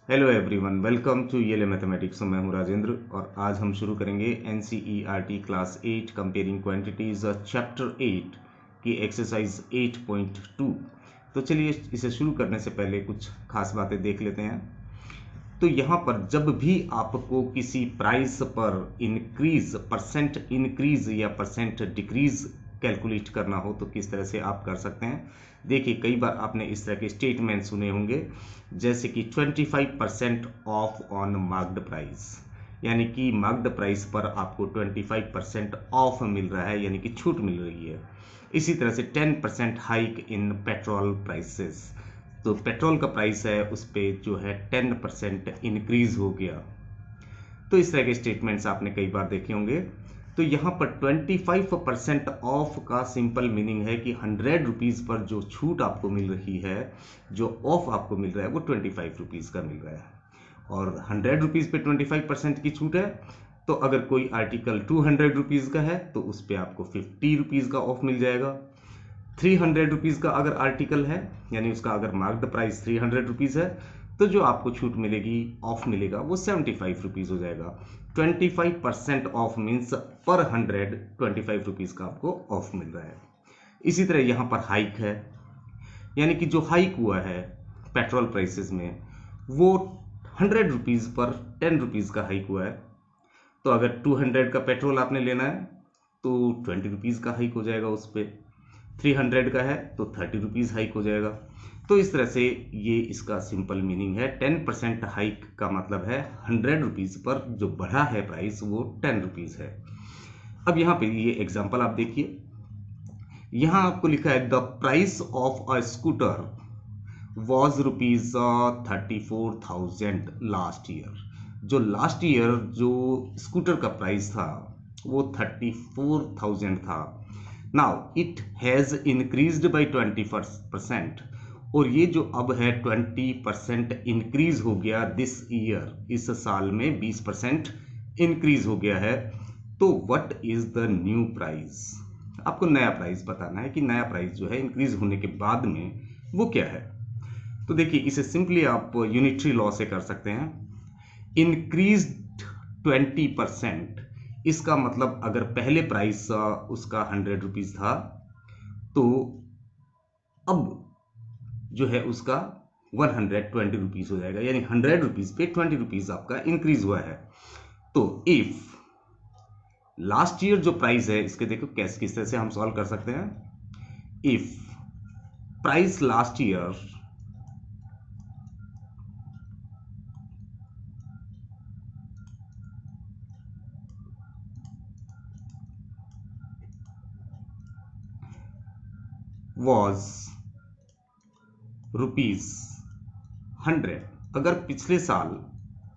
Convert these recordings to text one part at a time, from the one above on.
Hello everyone, welcome to ये mathematics. मैं हूं राजेंद्र और आज हम शुरू करेंगे NCERT class 8 comparing quantities chapter 8 की एक्सरसाइज 8.2। तो चलिए इसे शुरू करने से पहले कुछ खास बातें देख लेते हैं। तो यहाँ पर जब भी आपको किसी प्राइस पर इंक्रीज, परसेंट इंक्रीज या परसेंट डिक्रीज कैलकुलेट करना हो तो किस तरह से आप कर सकते हैं। देखिए, कई बार आपने इस तरह के स्टेटमेंट सुने होंगे, जैसे कि 25% ऑफ ऑन मार्क्ड प्राइस, यानी कि मार्क्ड प्राइस पर आपको 25% ऑफ मिल रहा है, यानी कि छूट मिल रही है। इसी तरह से 10% हाइक इन पेट्रोल प्राइसेस, तो पेट्रोल का प्राइस है उस पर जो है 10% इंक्रीज हो गया। तो इस तरह के स्टेटमेंट्स आपने कई बार देखे होंगे। तो यहाँ पर 25% ऑफ का सिंपल मीनिंग है कि 100 रुपीज़ पर जो छूट आपको मिल रही है, जो ऑफ आपको मिल रहा है, वो 25 रुपीज़ का मिल रहा है। और 100 रुपीज़ पे 25% की छूट है, तो अगर कोई आर्टिकल 200 रुपीज़ का है तो उस पर आपको 50 रुपीज़ का ऑफ मिल जाएगा। 300 रुपीज़ का अगर आर्टिकल है, यानी उसका अगर मार्क्ड प्राइस 300 रुपीज़ है, तो जो आपको छूट मिलेगी, ऑफ मिलेगा, वो 75 रुपीज़ हो जाएगा। 25% ऑफ मीन्स पर 100 25 रुपीज़ का आपको ऑफ मिल रहा है। इसी तरह यहाँ पर हाइक है, यानी कि जो हाइक हुआ है पेट्रोल प्राइसेस में, वो 100 रुपीज़ पर 10 रुपीज़ का हाइक हुआ है। तो अगर 200 का पेट्रोल आपने लेना है तो 20 रुपीज़ का हाइक हो जाएगा उस पर। 300 का है तो 30 रुपीज़ हाइक हो जाएगा। तो इस तरह से ये इसका सिंपल मीनिंग है। 10% हाइक का मतलब है 100 रुपीज़ पर जो बढ़ा है प्राइस, वो 10 रुपीज़ है। अब यहाँ पे ये एग्जांपल आप देखिए, यहाँ आपको लिखा है the price of a scooter was ₹34,000 last year. जो लास्ट ईयर जो स्कूटर का प्राइस था वो 34,000 था। Now it has increased by 20%, और ये जो अब है 20% इंक्रीज हो गया दिस ईयर, इस साल में 20% इंक्रीज हो गया है। तो what is the new price? आपको नया प्राइस बताना है कि नया प्राइस जो है इंक्रीज होने के बाद में वो क्या है। तो देखिए, इसे सिंपली आप यूनिटरी लॉ से कर सकते हैं। इंक्रीज 20%, इसका मतलब अगर पहले प्राइस उसका 100 रुपीज़ था, तो अब जो है उसका 120 रुपीज़ हो जाएगा, यानी 100 रुपीज़ पे 20 रुपीज़ आपका इंक्रीज हुआ है। तो इफ लास्ट ईयर जो प्राइस है, इसके देखो कैसे किस तरह से हम सॉल्व कर सकते हैं। If price last year was ₹100, अगर पिछले साल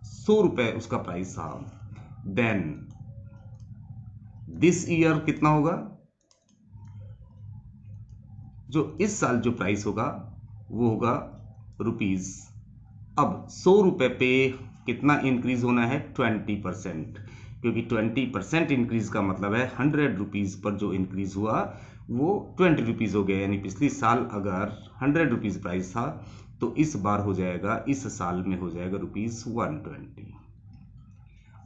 100 रुपए उसका प्राइस था, देन दिस ईयर कितना होगा? जो इस साल जो प्राइस होगा वो होगा रुपीज। अब 100 रुपए पे कितना इंक्रीज होना है? 20%, क्योंकि 20% इंक्रीज का मतलब है 100 रुपीज पर जो इंक्रीज हुआ वो 20 रुपीज हो गया। यानी पिछली साल अगर 100 रुपीज प्राइस था, तो इस बार हो जाएगा, इस साल में हो जाएगा ₹120।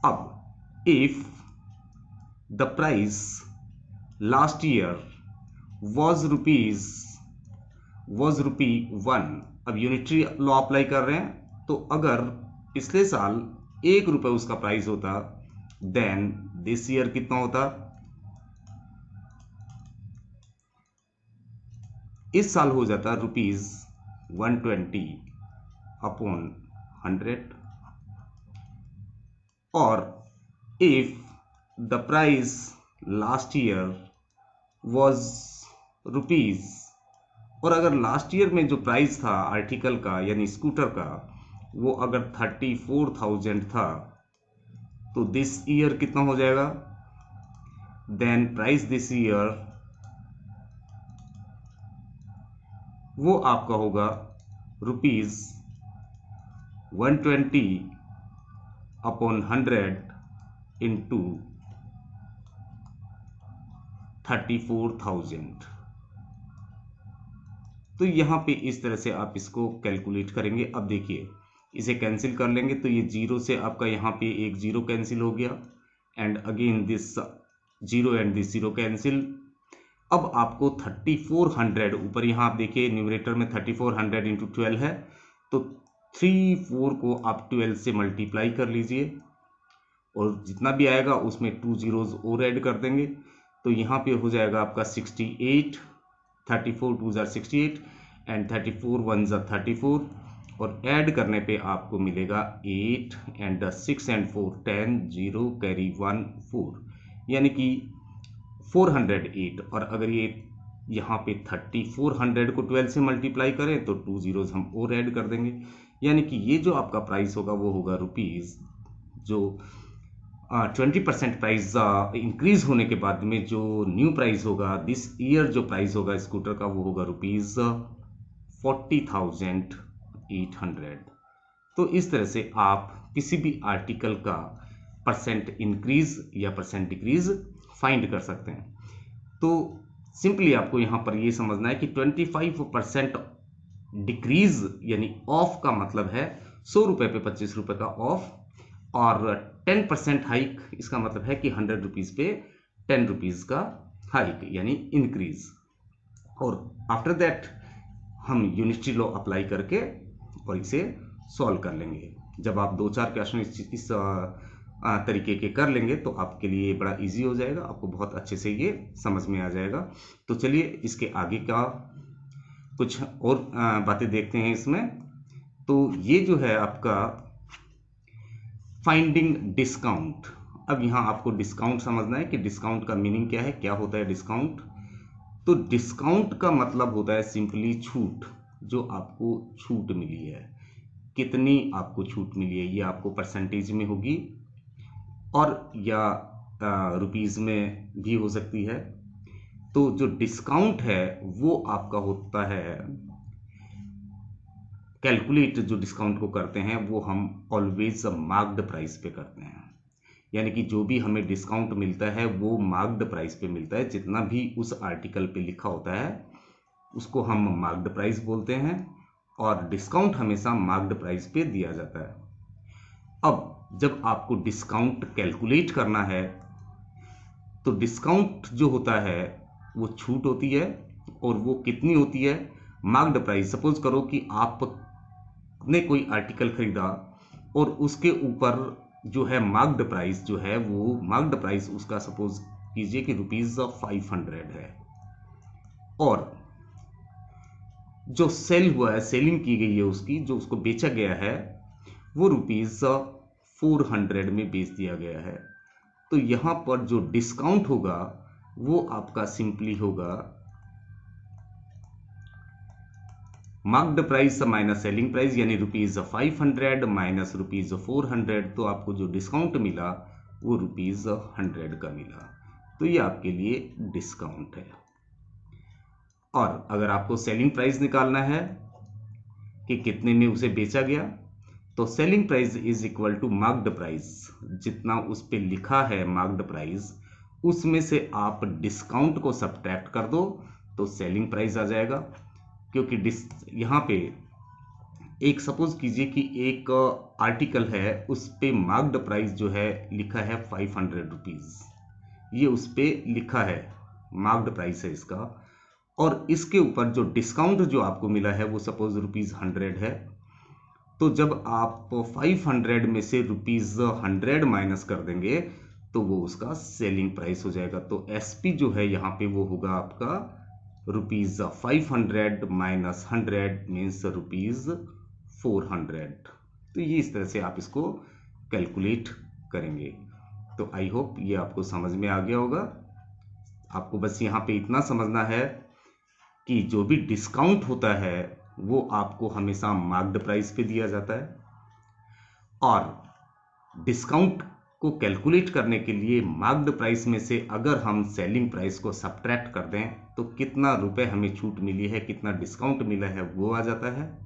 अब if the price last year was ₹1, अब यूनिटरी लॉ अप्लाई कर रहे हैं, तो अगर पिछले साल 1 रुपए उसका प्राइस होता, देन दिस ईयर कितना होता? इस साल हो जाता ₹120 अपॉन 100। और if the price last year was rupees, और अगर लास्ट ईयर में जो प्राइस था आर्टिकल का, यानी स्कूटर का, वो अगर 34,000 था, तो दिस ईयर कितना हो जाएगा? देन प्राइस दिस ईयर वो आपका होगा ₹120 अपॉन 100 इंटू 34,000। तो यहाँ पे इस तरह से आप इसको कैलकुलेट करेंगे। अब देखिए, इसे कैंसिल कर लेंगे तो ये 0 से आपका यहाँ पे एक 0 कैंसिल हो गया, and again this 0 and this 0 cancel. अब आपको 3400 ऊपर यहाँ आप देखिए न्यूमरेटर में 3400 इंटू 12 है, तो 34 को आप 12 से मल्टीप्लाई कर लीजिए और जितना भी आएगा उसमें 2 zeros और ऐड कर देंगे, तो यहाँ पे हो जाएगा आपका 68, 34 2 ज़ा 68 एंड 34 1 ज़ा 34, और ऐड करने पे आपको मिलेगा 8 एंड 6 एंड 4 10 0 कैरी 1 4, यानी कि 408। और अगर ये यहाँ पे 3400 को 12 से मल्टीप्लाई करें तो 2 zeros हम और ऐड कर देंगे, यानी कि ये जो आपका प्राइस होगा वो होगा रुपीज़, जो 20% प्राइस इंक्रीज होने के बाद में जो न्यू प्राइस होगा दिस ईयर, जो प्राइस होगा स्कूटर का वो होगा रुपीज़ 40,800। तो इस तरह से आप किसी भी आर्टिकल का परसेंट इंक्रीज या परसेंट डिक्रीज फाइंड कर सकते हैं। तो सिंपली आपको यहाँ पर ये समझना है कि 25% डिक्रीज यानी ऑफ का मतलब है 100 रुपये पे 25 रुपये का ऑफ, और 10% हाइक इसका मतलब है कि 100 रुपीज़ पे 10 रुपीज़ का हाइक यानी इंक्रीज। और आफ्टर दैट हम यूनिटी लॉ अप्लाई करके और इसे सॉल्व कर लेंगे। जब आप 2-4 क्वेश्चन इस तरीके के कर लेंगे तो आपके लिए बड़ा इजी हो जाएगा, आपको बहुत अच्छे से ये समझ में आ जाएगा। तो चलिए इसके आगे का कुछ और बातें देखते हैं इसमें। तो ये जो है आपका फाइंडिंग डिस्काउंट। अब यहाँ आपको डिस्काउंट समझना है कि डिस्काउंट का मीनिंग क्या है, क्या होता है डिस्काउंट। तो डिस्काउंट का मतलब होता है सिंपली छूट, जो आपको छूट मिली है, कितनी आपको छूट मिली है, ये आपको परसेंटेज में होगी और या रुपीज़ में भी हो सकती है। तो जो डिस्काउंट है वो आपका होता है कैलकुलेट, जो डिस्काउंट को करते हैं वो हम ऑलवेज मार्क्ड प्राइस पे करते हैं, यानी कि जो भी हमें डिस्काउंट मिलता है वो मार्क्ड प्राइस पे मिलता है। जितना भी उस आर्टिकल पे लिखा होता है उसको हम मार्क्ड प्राइस बोलते हैं, और डिस्काउंट हमेशा मार्क्ड प्राइस पे दिया जाता है। अब जब आपको डिस्काउंट कैलकुलेट करना है तो डिस्काउंट जो होता है वो छूट होती है, और वो कितनी होती है, मार्क्ड प्राइस। सपोज करो कि आपने कोई आर्टिकल खरीदा और उसके ऊपर जो है मार्क्ड प्राइस जो है वो मार्क्ड प्राइस उसका सपोज कीजिए कि ₹500 है, और जो सेल हुआ है, सेलिंग की गई है उसकी, जो उसको बेचा गया है वो ₹400 में बेच दिया गया है। तो यहाँ पर जो डिस्काउंट होगा वो आपका सिंपली होगा marked price minus selling price, यानी ₹500 माइनस ₹400, तो आपको जो डिस्काउंट मिला वो ₹100 का मिला। तो ये आपके लिए डिस्काउंट है। और अगर आपको सेलिंग प्राइस निकालना है कि कितने में उसे बेचा गया, तो selling price is equal to marked price, जितना उस पे लिखा है मार्क्ड प्राइस उसमें से आप डिस्काउंट को सब्ट्रैक्ट कर दो तो सेलिंग प्राइस आ जाएगा। क्योंकि यहाँ पे एक सपोज कीजिए कि एक आर्टिकल है उस पे मार्क्ड प्राइस जो है लिखा है 500 रुपीज़, ये उस पे लिखा है मार्क्ड प्राइस है इसका, और इसके ऊपर जो डिस्काउंट जो आपको मिला है वो सपोज ₹100 है। तो जब आप 500 में से ₹100 माइनस कर देंगे तो वो उसका सेलिंग प्राइस हो जाएगा। तो एसपी जो है यहाँ पे वो होगा आपका ₹500 माइनस 100 मीन्स ₹400। तो ये इस तरह से आप इसको कैलकुलेट करेंगे। तो आई होप ये आपको समझ में आ गया होगा। आपको बस यहाँ पे इतना समझना है कि जो भी डिस्काउंट होता है वो आपको हमेशा मार्क्ड प्राइस पे दिया जाता है, और डिस्काउंट को कैलकुलेट करने के लिए मार्क्ड प्राइस में से अगर हम सेलिंग प्राइस को सब्ट्रैक्ट कर दें तो कितना रुपए हमें छूट मिली है, कितना डिस्काउंट मिला है वो आ जाता है।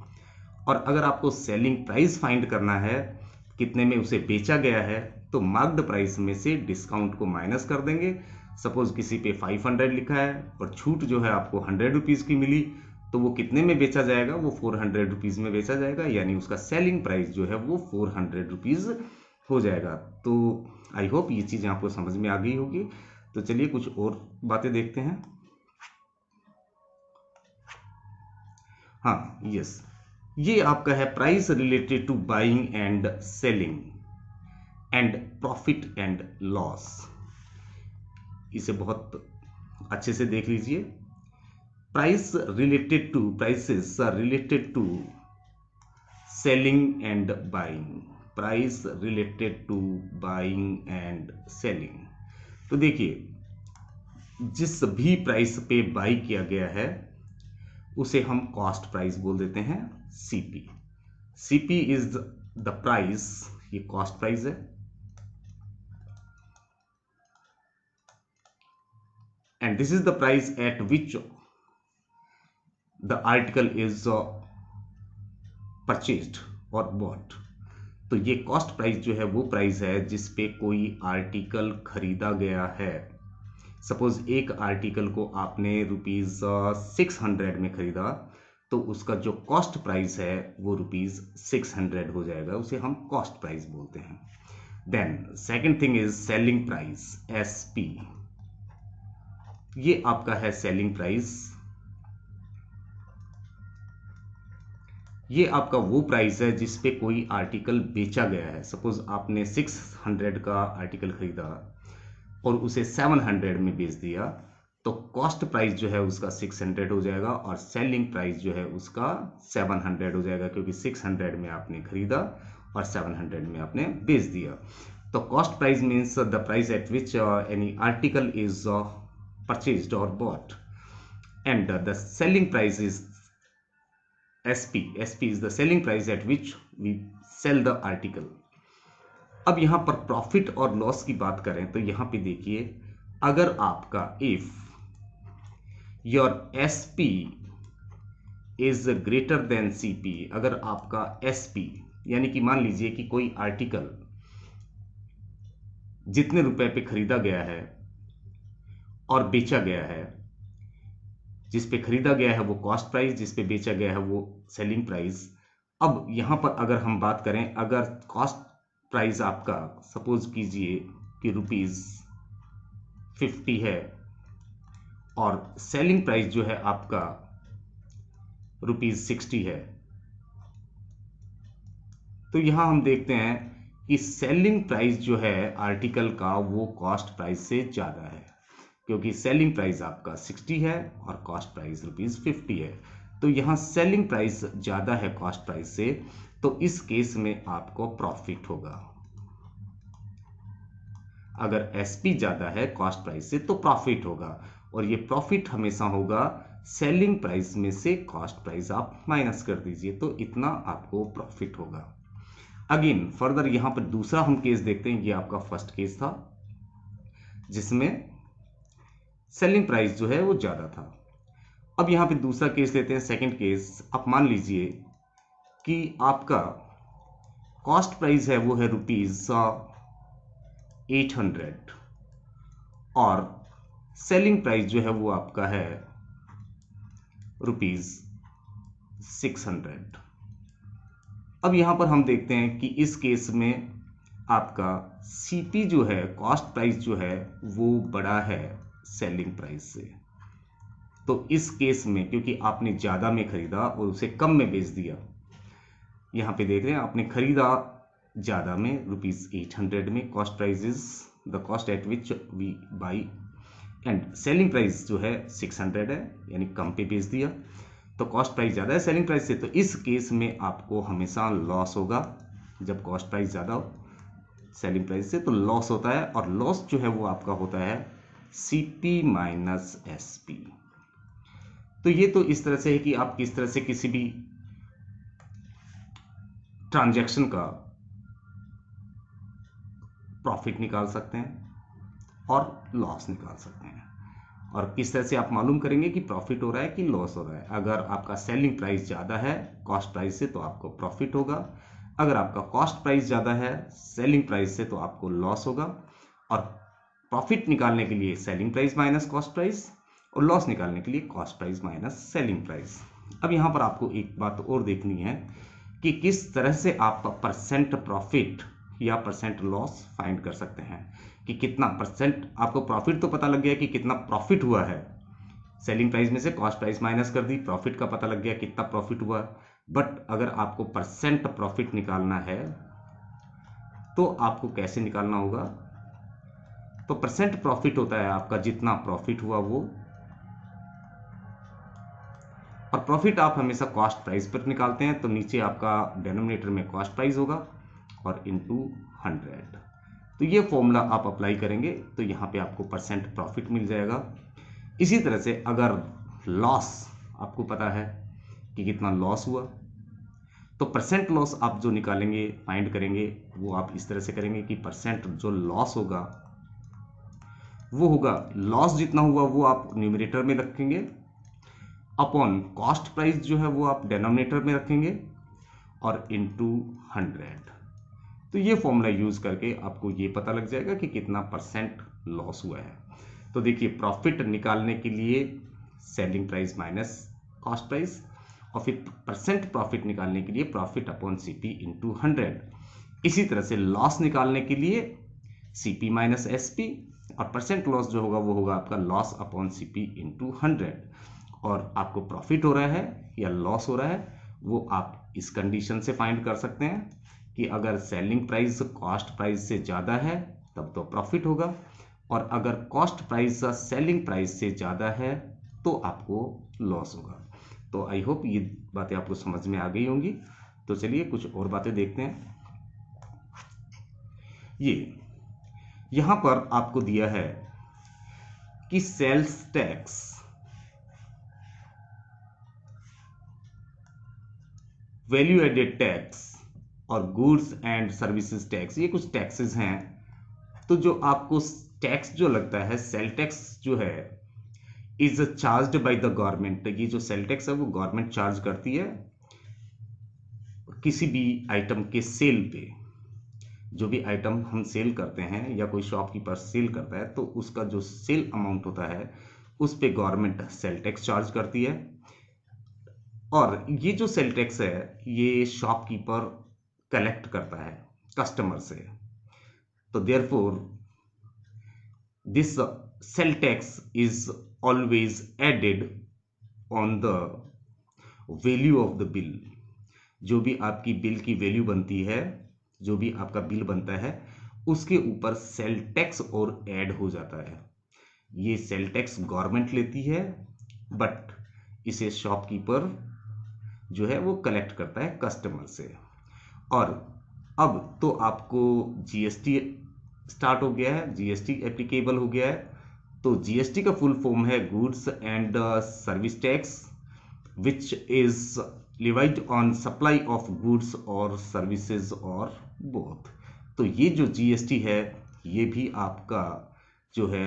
और अगर आपको सेलिंग प्राइस फाइंड करना है, कितने में उसे बेचा गया है, तो मार्क्ड प्राइस में से डिस्काउंट को माइनस कर देंगे। सपोज किसी पे 500 लिखा है और छूट जो है आपको 100 रुपीज़ की मिली, तो वो कितने में बेचा जाएगा, वो 400 रुपीज़ में बेचा जाएगा, यानी उसका सेलिंग प्राइस जो है वो 400 रुपीज़ हो जाएगा। तो आई होप ये चीज़ें आपको समझ में आ गई होगी। तो चलिए कुछ और बातें देखते हैं। हाँ यस, ये आपका है price related to buying and selling and profit and loss. इसे बहुत अच्छे से देख लीजिए। Prices are related to selling and buying, price related to buying and selling. तो देखिए जिस भी प्राइस पे बाई किया गया है उसे हम कॉस्ट प्राइस बोल देते हैं, CP. CP is the price, ये कॉस्ट प्राइस है, and this is the price at which the article is purchased और बॉट। तो ये कॉस्ट प्राइस जो है वो प्राइस है जिस पे कोई आर्टिकल खरीदा गया है। सपोज एक आर्टिकल को आपने ₹600 में खरीदा, तो उसका जो कॉस्ट प्राइस है वो ₹600 हो जाएगा, उसे हम कॉस्ट प्राइस बोलते हैं। Then second thing is selling price, SP. ये आपका है सेलिंग प्राइस, ये आपका वो प्राइस है जिस पे कोई आर्टिकल बेचा गया है। सपोज आपने 600 का आर्टिकल खरीदा और उसे 700 में बेच दिया, तो कॉस्ट प्राइस जो है उसका 600 हो जाएगा और सेलिंग प्राइस जो है उसका 700 हो जाएगा, क्योंकि 600 में आपने खरीदा और 700 में आपने बेच दिया। तो cost price means the price at which any article is purchased और bought, and the selling price is SP. SP is the selling price at which we sell the article. अब यहां पर प्रॉफिट और लॉस की बात करें तो यहां पे देखिए, अगर आपका if your SP is greater than CP, अगर आपका SP यानी कि मान लीजिए कि कोई आर्टिकल जितने रुपए पे खरीदा गया है और बेचा गया है, जिस पे खरीदा गया है वो कॉस्ट प्राइस, जिस पे बेचा गया है वो सेलिंग प्राइस। अब यहां पर अगर हम बात करें, अगर कॉस्ट प्राइस आपका सपोज कीजिए कि ₹50 है और सेलिंग प्राइस जो है आपका ₹60 है, तो यहां हम देखते हैं कि सेलिंग प्राइस जो है आर्टिकल का वो कॉस्ट प्राइस से ज्यादा है, क्योंकि सेलिंग प्राइस आपका 60 है और कॉस्ट प्राइस ₹50 है। तो यहां सेलिंग प्राइस ज्यादा है कॉस्ट प्राइस से, तो इस केस में आपको प्रॉफिट होगा। अगर एसपी ज्यादा है कॉस्ट प्राइस से तो प्रॉफिट होगा, और ये प्रॉफिट हमेशा होगा सेलिंग प्राइस में से कॉस्ट प्राइस आप माइनस कर दीजिए, तो इतना आपको प्रॉफिट होगा। अगेन फर्दर यहां पर दूसरा हम केस देखते हैं। ये आपका फर्स्ट केस था जिसमें सेलिंग प्राइस जो है वो ज्यादा था। अब यहां पे दूसरा केस लेते हैं, सेकंड केस। आप मान लीजिए कि आपका कॉस्ट प्राइस है वो है ₹800 और सेलिंग प्राइस जो है वो आपका है ₹600। अब यहां पर हम देखते हैं कि इस केस में आपका सीपी जो है, कॉस्ट प्राइस जो है वो बड़ा है सेलिंग प्राइस से। तो इस केस में क्योंकि आपने ज्यादा में खरीदा और उसे कम में बेच दिया, यहां पे देख रहे हैं आपने खरीदा ज्यादा में ₹800 में, cost price is the cost at which we buy, and selling price जो है 600 है, यानी कम पे बेच दिया, तो कॉस्ट प्राइस ज्यादा है सेलिंग प्राइस से। तो इस केस में आपको हमेशा लॉस होगा। जब कॉस्ट प्राइस ज्यादा हो सेलिंग प्राइस से तो लॉस होता है, और लॉस जो है वो आपका होता है सीपी माइनस एसपी। तो ये तो इस तरह से है कि आप किस तरह से किसी भी ट्रांजैक्शन का प्रॉफिट निकाल सकते हैं और लॉस निकाल सकते हैं, और किस तरह से आप मालूम करेंगे कि प्रॉफिट हो रहा है कि लॉस हो रहा है। अगर आपका सेलिंग प्राइस ज़्यादा है कॉस्ट प्राइस से तो आपको प्रॉफिट होगा, अगर आपका कॉस्ट प्राइस ज़्यादा है सेलिंग प्राइस से तो आपको लॉस होगा। और प्रॉफिट निकालने के लिए selling price minus cost price, और लॉस निकालने के लिए cost price minus selling price. अब यहाँ पर आपको एक बात और देखनी है कि किस तरह से आप परसेंट प्रॉफिट या परसेंट लॉस फाइंड कर सकते हैं, कि कितना परसेंट आपको प्रॉफिट तो पता लग गया कि कितना प्रॉफिट हुआ है, सेलिंग प्राइस में से कॉस्ट प्राइस माइनस कर दी, प्रॉफिट का पता लग गया कितना प्रॉफिट हुआ। बट अगर आपको परसेंट प्रॉफिट निकालना है तो आपको कैसे निकालना होगा? तो परसेंट प्रॉफिट होता है आपका जितना प्रॉफिट हुआ वो, और प्रॉफिट आप हमेशा कॉस्ट प्राइस पर निकालते हैं, तो नीचे आपका डिनोमिनेटर में कॉस्ट प्राइस होगा और इनटू 100। तो ये फॉर्मूला आप अप्लाई करेंगे तो यहाँ पे आपको परसेंट प्रॉफिट मिल जाएगा। इसी तरह से अगर लॉस आपको पता है कि कितना लॉस हुआ, तो परसेंट लॉस आप जो निकालेंगे फाइंड करेंगे वो आप इस तरह से करेंगे कि परसेंट जो लॉस होगा वो होगा, लॉस जितना हुआ वो आप न्यूमरेटर में रखेंगे, अपॉन कॉस्ट प्राइस जो है वो आप डिनोमिनेटर में रखेंगे और इनटू 100। तो ये फॉर्मूला यूज करके आपको ये पता लग जाएगा कि कितना परसेंट लॉस हुआ है। तो देखिए, प्रॉफिट निकालने के लिए selling price minus cost price, और फिर परसेंट प्रॉफिट निकालने के लिए प्रॉफिट अपॉन सीपी इंटू 100। इसी तरह से लॉस निकालने के लिए सीपी माइनस एसपी, और परसेंट लॉस जो होगा वो होगा आपका लॉस अपॉन सीपी इंटू 100। और आपको प्रॉफिट हो रहा है या लॉस हो रहा है वो आप इस कंडीशन से फाइंड कर सकते हैं कि अगर सेलिंग प्राइस कॉस्ट प्राइस से ज़्यादा है तब तो प्रॉफिट होगा, और अगर कॉस्ट प्राइस सेलिंग प्राइस से ज़्यादा है तो आपको लॉस होगा। तो आई होप ये बातें आपको समझ में आ गई होंगी। तो चलिए कुछ और बातें देखते हैं। ये यहाँ पर आपको दिया है कि sales tax, value added tax और गुड्स एंड सर्विसेज टैक्स, ये कुछ टैक्सेस हैं। तो जो आपको टैक्स जो लगता है, सेल टैक्स जो है, is charged by the government. ये जो सेल टैक्स है वो गवर्नमेंट चार्ज करती है किसी भी आइटम के सेल पे। जो भी आइटम हम सेल करते हैं या कोई शॉपकीपर सेल करता है तो उसका जो सेल अमाउंट होता है उस पे गवर्नमेंट सेल टैक्स चार्ज करती है। और ये जो सेल टैक्स है ये शॉपकीपर कलेक्ट करता है कस्टमर से। तो therefore this sale tax is always added on the value of the bill. जो भी आपकी बिल की वैल्यू बनती है, जो भी आपका बिल बनता है उसके ऊपर सेल टैक्स और ऐड हो जाता है। ये सेल टैक्स गवर्नमेंट लेती है बट इसे शॉपकीपर जो है वो कलेक्ट करता है कस्टमर से। और अब तो आपको जीएसटी स्टार्ट हो गया है, जीएसटी एप्लीकेबल हो गया है। तो जीएसटी का फुल फॉर्म है goods and service tax which is levied on supply of goods और सर्विसेज और बोथ। तो ये जो जीएसटी है ये भी आपका जो है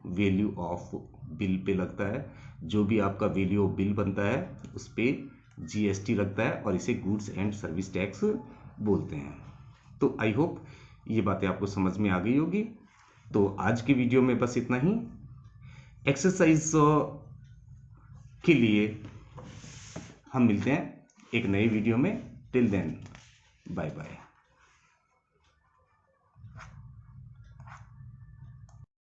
वैल्यू ऑफ बिल पे लगता है। जो भी आपका वैल्यू ऑफ बिल बनता है उस पे जीएसटी लगता है और इसे गुड्स एंड सर्विस टैक्स बोलते हैं। तो आई होप ये बातें आपको समझ में आ गई होगी। तो आज की वीडियो में बस इतना ही। एक्सरसाइज के लिए हम मिलते हैं एक नई वीडियो में। Till then bye bye.